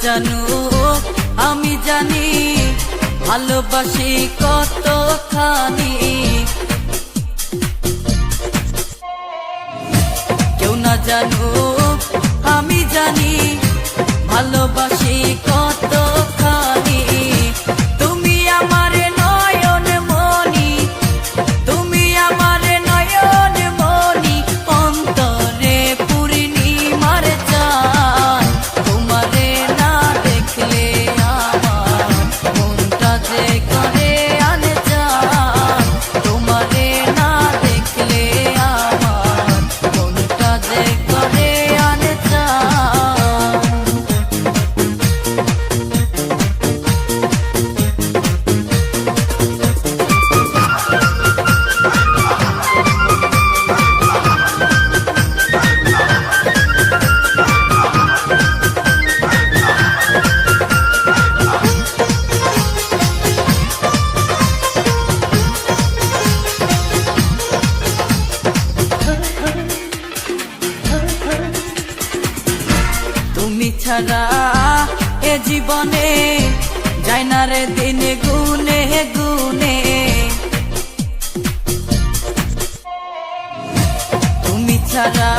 জানো আমি জানি ভালোবাসি কতখানি। কেউ না জানো আমি জানি ভালোবাসি কতখানি। তুমি আমার নয়ন মনি, তুমি আমার নয়ন মনি, অন্তরে পূর্ণিমার চাঁদ। তোমারে না দেখলে আমার মনটা যে করে আনজান। তোমারে না দেখলে আমার মনটা যে করে আনজান। তুমি ছাড়া এ জীবনে যায় না রে দিন গুনে গুনে। তুমি ছাড়া